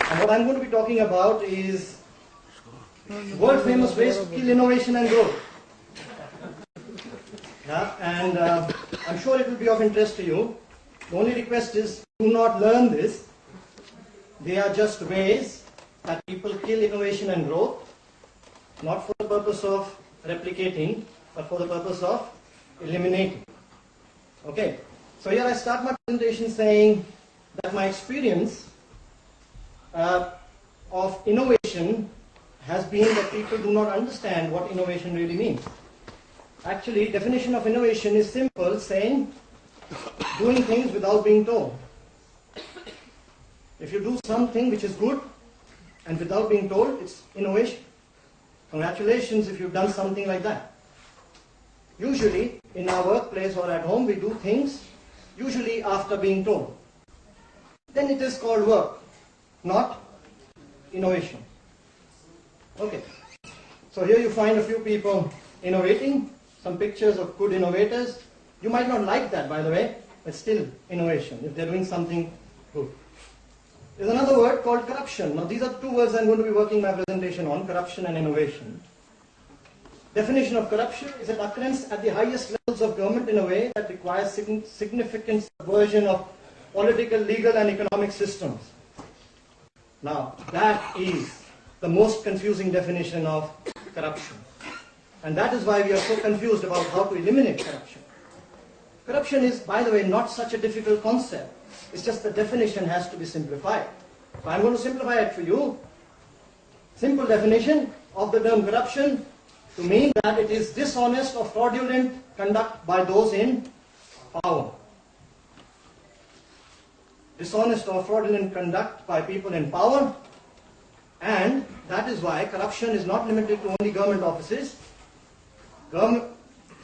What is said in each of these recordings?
And what I'm going to be talking about is world famous ways to kill innovation and growth. Yeah, and I'm sure it will be of interest to you. The only request is do not learn this. They are just ways that people kill innovation and growth, not for the purpose of replicating, but for the purpose of eliminating. Okay, so here I start my presentation saying that my experience of innovation has been that people do not understand what innovation really means. Actually, definition of innovation is simple, saying doing things without being told. If you do something which is good and without being told, it's innovation. Congratulations if you've done something like that. Usually, in our workplace or at home, we do things usually after being told. Then it is called work, not innovation. Okay, so here you find a few people innovating, some pictures of good innovators. You might not like that, by the way, but still innovation, if they're doing something good. There's another word called corruption. Now these are the two words I'm going to be working my presentation on, corruption and innovation. Definition of corruption is an occurrence at the highest levels of government in a way that requires significant subversion of political, legal and economic systems. Now that is the most confusing definition of corruption. And that is why we are so confused about how to eliminate corruption. Corruption is, by the way, not such a difficult concept. It's just the definition has to be simplified. So I'm going to simplify it for you. Simple definition of the term corruption to mean that it is dishonest or fraudulent conduct by those in power. Dishonest or fraudulent conduct by people in power. And that is why corruption is not limited to only government offices.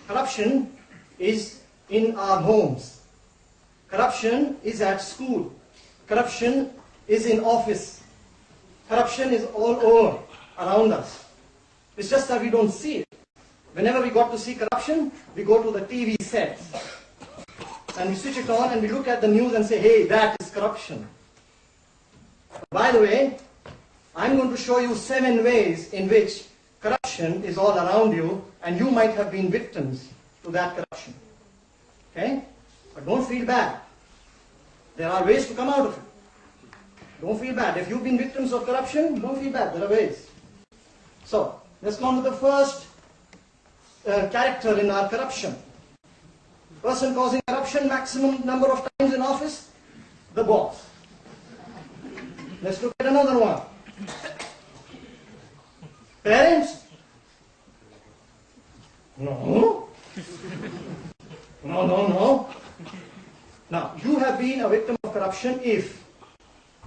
Corruption is in our homes. Corruption is at school. Corruption is in office. Corruption is all over around us. It's just that we don't see it. Whenever we got to see corruption, we go to the TV sets. And we switch it on and we look at the news and say, hey, that is corruption. By the way, I'm going to show you 7 ways in which corruption is all around you and you might have been victims to that corruption. Okay? But don't feel bad. There are ways to come out of it. Don't feel bad. If you've been victims of corruption, don't feel bad. There are ways. So, let's go on to the first character in our corruption. Person causing corruption, maximum number of times in office, the boss. Let's look at another one. Parents? No. No. Now, you have been a victim of corruption if,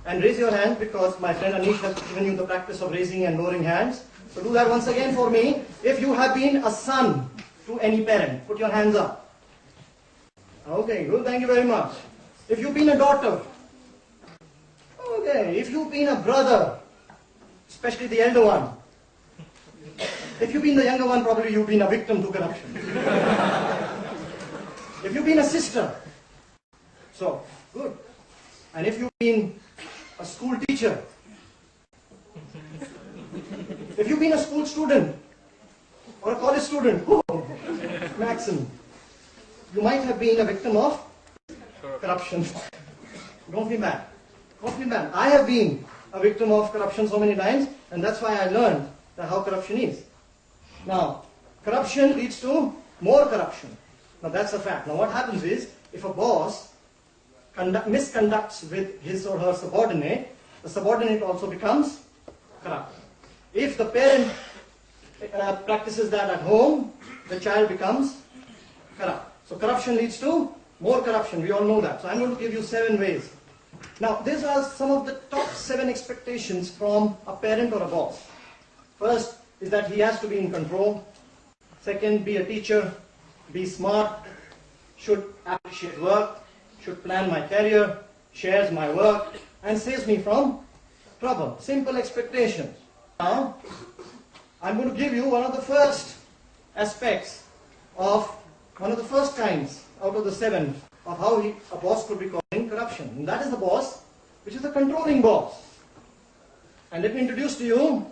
and raise your hand because my friend Anish has given you the practice of raising and lowering hands. So do that once again for me. If you have been a son to any parent, put your hands up. Okay, good, thank you very much. If you've been a daughter, okay, if you've been a brother, especially the elder one, if you've been the younger one, probably you've been a victim to corruption. If you've been a sister, so, good. And if you've been a school teacher, if you've been a school student, or a college student, maximum, you might have been a victim of corruption. Don't feel bad. Don't feel bad. I have been a victim of corruption so many times, and that's why I learned how corruption is. Now, corruption leads to more corruption. Now, that's a fact. Now, what happens is, if a boss misconducts with his or her subordinate, the subordinate also becomes corrupt. If the parent practices that at home, the child becomes corrupt. So corruption leads to more corruption. We all know that. So I'm going to give you 7 ways. Now, these are some of the top 7 expectations from a parent or a boss. First is that he has to be in control. Second, be a teacher, be smart, should appreciate work, should plan my career, shares my work, and saves me from trouble. Simple expectations. Now, I'm going to give you one of the first aspects of one of the first kinds out of the 7 of how a boss could be causing corruption. And that is the boss, which is the controlling boss. And let me introduce to you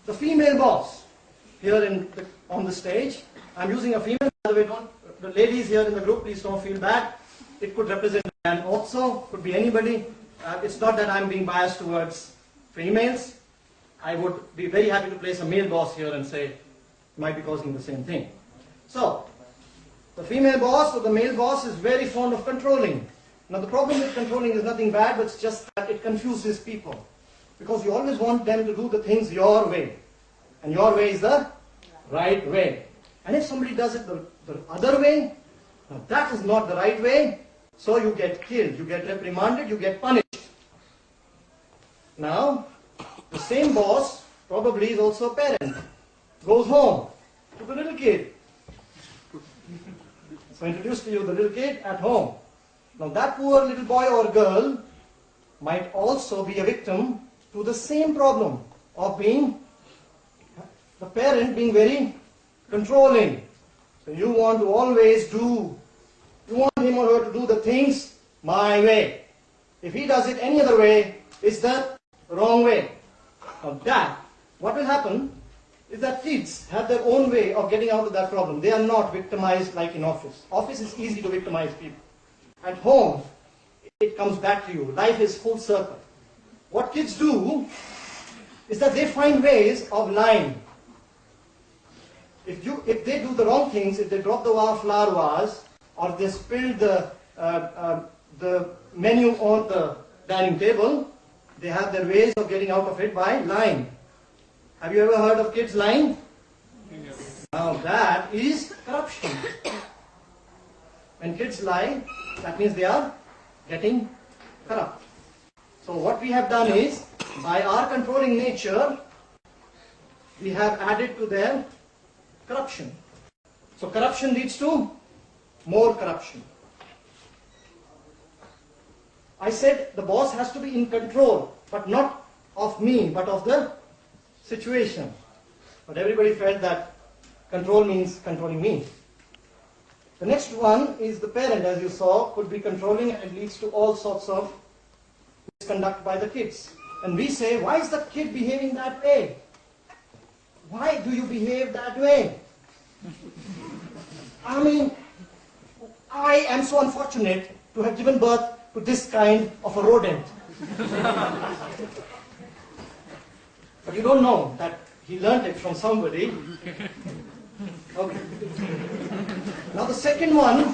the female boss here on the stage. I'm using a female. By the way, the ladies here in the group, please don't feel bad. It could represent a man also, could be anybody. It's not that I'm being biased towards females. I would be very happy to place a male boss here and say, might be causing the same thing. So, the female boss or the male boss is very fond of controlling. Now the problem with controlling is nothing bad, but it's just that it confuses people. Because you always want them to do the things your way. And your way is the right way. And if somebody does it the other way, now that is not the right way, so you get killed, you get reprimanded, you get punished. Now, the same boss probably is also a parent. Goes home to the little kid. So I introduce to you the little kid at home. Now that poor little boy or girl might also be a victim to the same problem of being the parent being very controlling. So you want to always you want him or her to do the things my way. If he does it any other way, it's the wrong way. Now what will happen is that kids have their own way of getting out of that problem. They are not victimized like in office. Office is easy to victimize people. At home, it comes back to you. Life is full circle. What kids do is that they find ways of lying. If they do the wrong things, if they drop the flour vase, or they spill the menu on the dining table, they have their ways of getting out of it by lying. Have you ever heard of kids lying? Yes. Now that is corruption. When kids lie, that means they are getting corrupt. So what we have done is, by our controlling nature, we have added to their corruption. So corruption leads to more corruption. I said the boss has to be in control, but not of me, but of the situation. But everybody felt that control means controlling me. The next one is the parent, as you saw, could be controlling, and it leads to all sorts of misconduct by the kids. And we say, why is the kid behaving that way? Why do you behave that way? I mean, I am so unfortunate to have given birth to this kind of a rodent. But you don't know that he learned it from somebody. Okay. Now the second one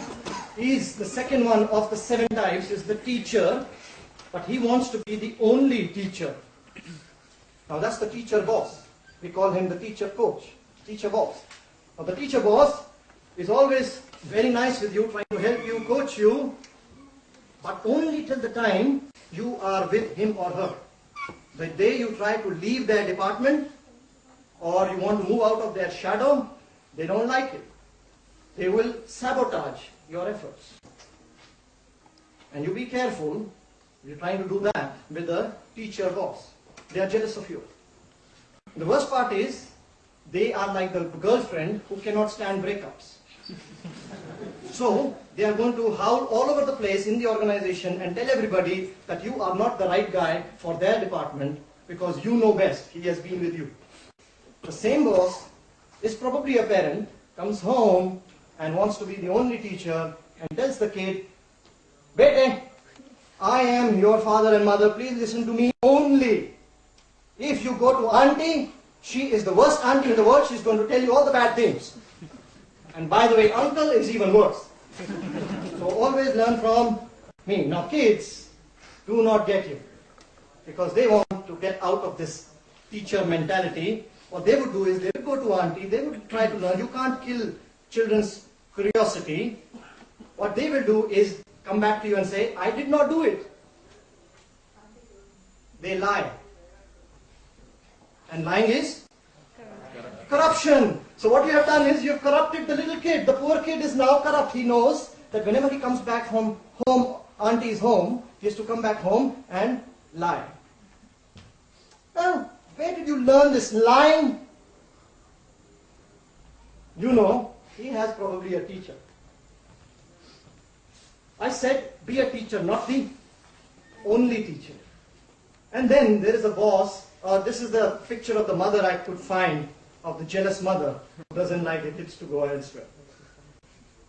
of the 7 types is the teacher, but he wants to be the only teacher. Now that's the teacher boss. We call him the teacher coach, teacher boss. Now the teacher boss is always very nice with you, trying to help you, coach you, but only till the time you are with him or her. The day you try to leave their department or you want to move out of their shadow, they don't like it. They will sabotage your efforts. And you be careful, you're trying to do that with the teacher boss. They are jealous of you. The worst part is, they are like the girlfriend who cannot stand breakups. So, they are going to howl all over the place in the organization and tell everybody that you are not the right guy for their department because you know best. He has been with you. The same boss is probably a parent, comes home and wants to be the only teacher and tells the kid, Bete, I am your father and mother, please listen to me only. If you go to auntie, she is the worst auntie in the world, she's going to tell you all the bad things. And by the way, uncle is even worse. So always learn from me. Now kids do not get you, because they want to get out of this teacher mentality. What they would do is, they would go to auntie, they would try to learn. You can't kill children's curiosity. What they will do is come back to you and say, I did not do it. They lie. And lying is corruption. So what you have done is, you have corrupted the little kid. The poor kid is now corrupt. He knows that whenever he comes back home, auntie's home, he has to come back home and lie. Now, where did you learn this lying? You know, he has probably a teacher. I said, be a teacher, not the only teacher. And then there is a boss this is the picture of the mother I could find, of the jealous mother who doesn't like the kids to go elsewhere.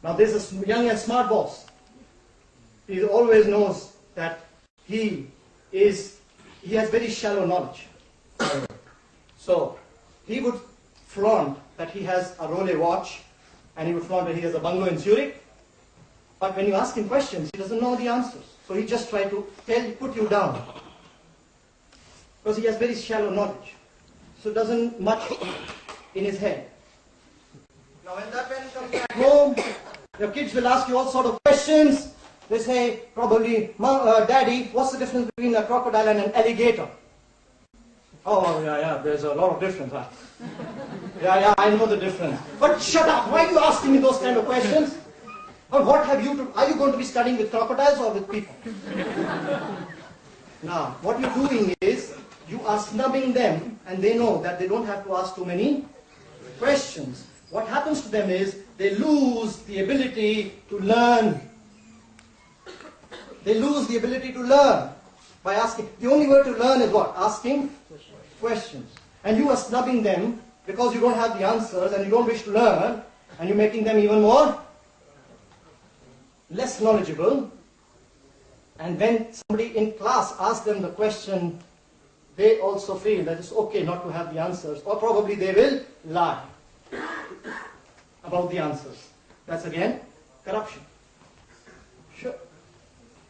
Now there's a young and smart boss. He always knows that he has very shallow knowledge. So he would flaunt that he has a Rolex watch, and he would flaunt that he has a bungalow in Zurich. But when you ask him questions, he doesn't know the answers. So he just tries to put you down. Because he has very shallow knowledge. So it doesn't much in his head. Now when that man comes back home, your kids will ask you all sort of questions. They say, probably, Daddy, what's the difference between a crocodile and an alligator? Oh, yeah, there's a lot of difference. Huh? Yeah, I know the difference. But shut up, why are you asking me those kind of questions? Or what have you to, are you going to be studying with crocodiles or with people? Now, what you're doing is, you are snubbing them, and they know that they don't have to ask too many questions. What happens to them is, they lose the ability to learn. They lose the ability to learn by asking. The only way to learn is what? Asking questions. And you are snubbing them because you don't have the answers and you don't wish to learn, and you're making them even less knowledgeable. And when somebody in class asks them the question, they also feel that it's okay not to have the answers, or probably they will lie about the answers. That's again corruption. Sure.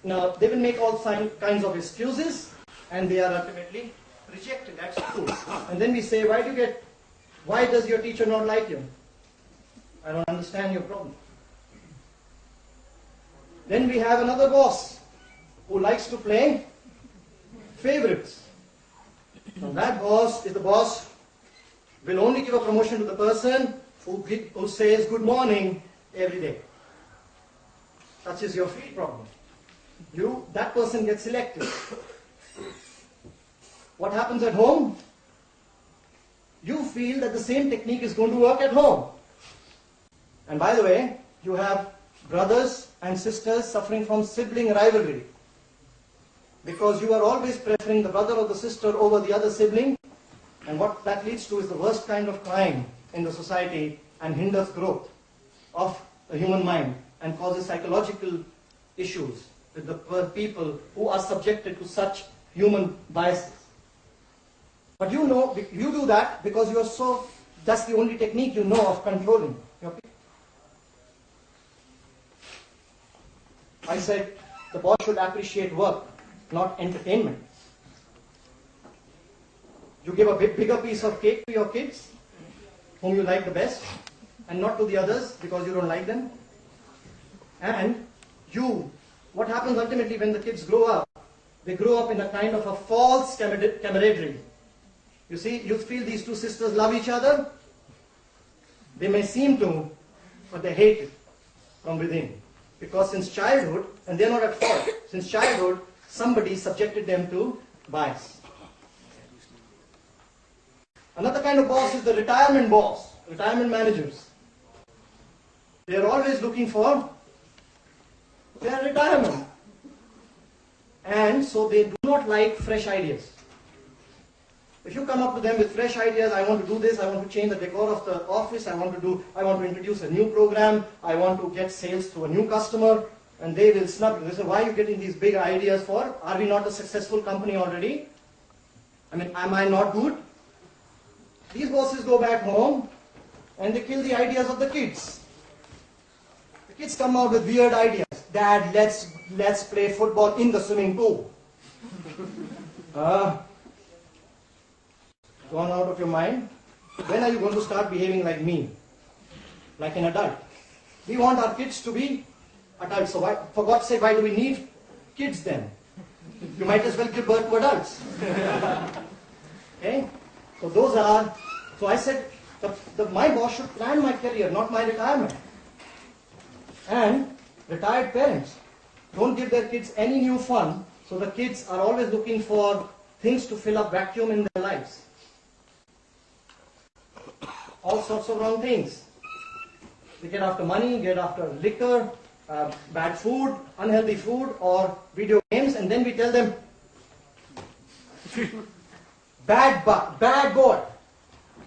Now, they will make all kinds of excuses, and they are ultimately rejected at school. And then we say, why does your teacher not like you? I don't understand your problem. Then we have another boss who likes to play favorites. Now that boss is the boss will only give a promotion to the person who says good morning every day. Touches your feet problem. That person gets selected. What happens at home? You feel that the same technique is going to work at home. And by the way, you have brothers and sisters suffering from sibling rivalry. Because you are always preferring the brother or the sister over the other sibling. And what that leads to is the worst kind of crime in the society, and hinders growth of the human mind and causes psychological issues with the people who are subjected to such human biases. But you do that because you are that's the only technique you know of controlling your people. I said the boss should appreciate work, not entertainment. You give a bigger piece of cake to your kids, whom you like the best, and not to the others because you don't like them. And what happens ultimately when the kids grow up? They grow up in a kind of a false camaraderie. You see, you feel these two sisters love each other. They may seem to, but they hate it from within. Because since childhood, and they're not at fault, since childhood, somebody subjected them to bias. Another kind of boss is the retirement boss, retirement managers. They are always looking for their retirement. And so they do not like fresh ideas. If you come up to them with fresh ideas, I want to do this, I want to change the decor of the office, I want to introduce a new program, I want to get sales to a new customer, and they will snub you. They say, why are you getting these big ideas for? Are we not a successful company already? I mean, am I not good? These bosses go back home and they kill the ideas of the kids. The kids come out with weird ideas. Dad, let's play football in the swimming pool. Gone out of your mind? When are you going to start behaving like me? Like an adult? We want our kids to be adults. So for God's sake, why do we need kids then? You might as well give birth to adults. Okay? So I said, my boss should plan my career, not my retirement. And retired parents don't give their kids any new fun, so the kids are always looking for things to fill up vacuum in their lives. All sorts of wrong things. They get after money, get after liquor, bad food, unhealthy food, or video games, and then we tell them, bad boy,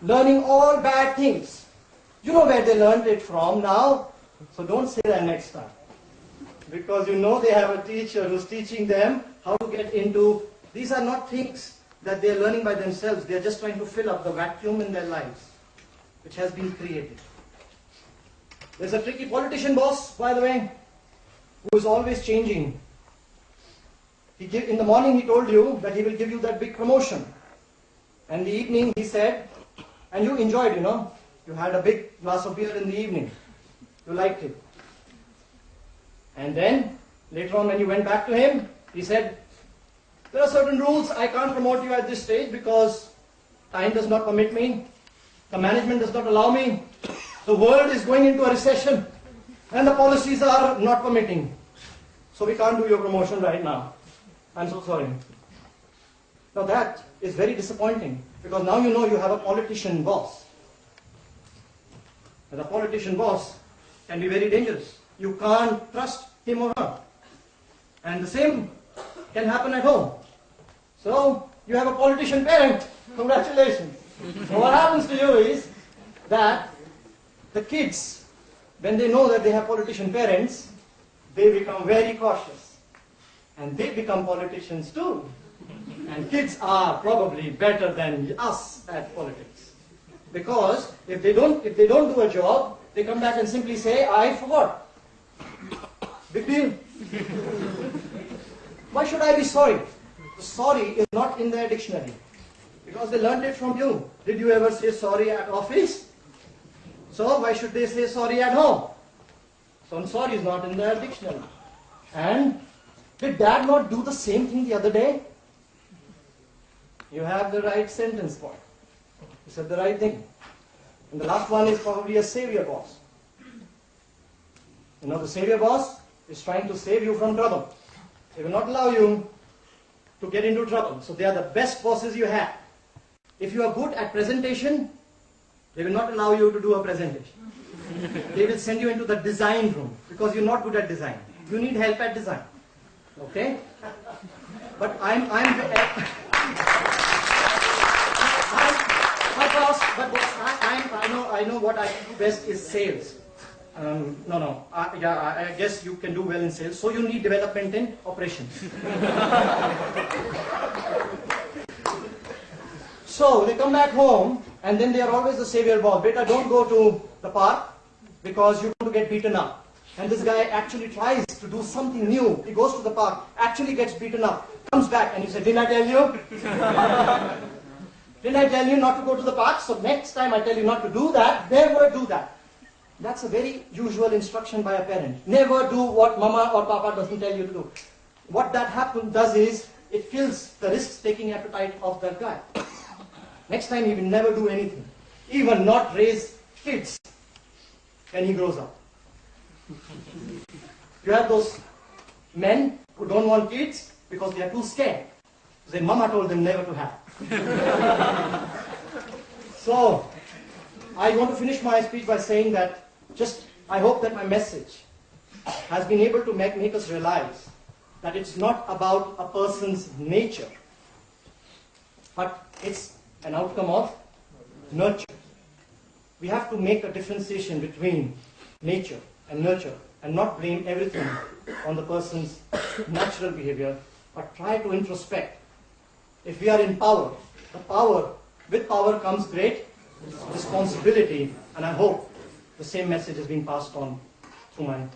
learning all bad things. You know where they learned it from now, so don't say that next time. Because you know they have a teacher who's teaching them how to get into, these are not things that they're learning by themselves, they're just trying to fill up the vacuum in their lives, which has been created. There's a tricky politician boss, by the way, who is always changing. In the morning he told you that he will give you that big promotion. And in the evening he said, and you enjoyed, you had a big glass of beer in the evening. You liked it. And then, later on when you went back to him, he said, there are certain rules, I can't promote you at this stage because time does not permit me, the management does not allow me, the world is going into a recession, and the policies are not permitting. So we can't do your promotion right now. I'm so sorry. Now that is very disappointing, because now you know you have a politician boss. And a politician boss can be very dangerous. You can't trust him or her. And the same can happen at home. So, you have a politician parent. Congratulations. So what happens to you is that the kids, when they know that they have politician parents, they become very cautious. And they become politicians too. And kids are probably better than us at politics. Because if they don't do a job, they come back and simply say, I forgot. Big deal. Why should I be sorry? The sorry is not in their dictionary. Because they learned it from you. Did you ever say sorry at office? So why should they say sorry at home? So sorry is not in their dictionary. And did dad not do the same thing the other day? You have the right sentence point. You said the right thing. And the last one is probably a savior boss. The savior boss is trying to save you from trouble. They will not allow you to get into trouble. So they are the best bosses you have. If you are good at presentation, they will not allow you to do a presentation. They will send you into the design room because you're not good at design. You need help at design. Okay? But I know what I do best is sales. I guess you can do well in sales, so you need development in operations. So they come back home, and then they are always the savior boss. Beta, don't go to the park because you're going to get beaten up. And this guy actually tries to do something new. He goes to the park, actually gets beaten up, comes back, and he said, didn't I tell you? Didn't I tell you not to go to the park? So next time I tell you not to do that, never do that. That's a very usual instruction by a parent. Never do what mama or papa doesn't tell you to do. What that does is, it kills the risk-taking appetite of that guy. Next time he will never do anything. Even not raise kids when he grows up. You have those men who don't want kids because they are too scared. Their mama told them never to have. So, I want to finish my speech by saying that I hope that my message has been able to make us realize that it's not about a person's nature, but it's an outcome of nurture. We have to make a differentiation between nature and nurture and not blame everything on the person's natural behavior, but try to introspect. If we are in power, with power comes great responsibility, and I hope the same message is being passed on through my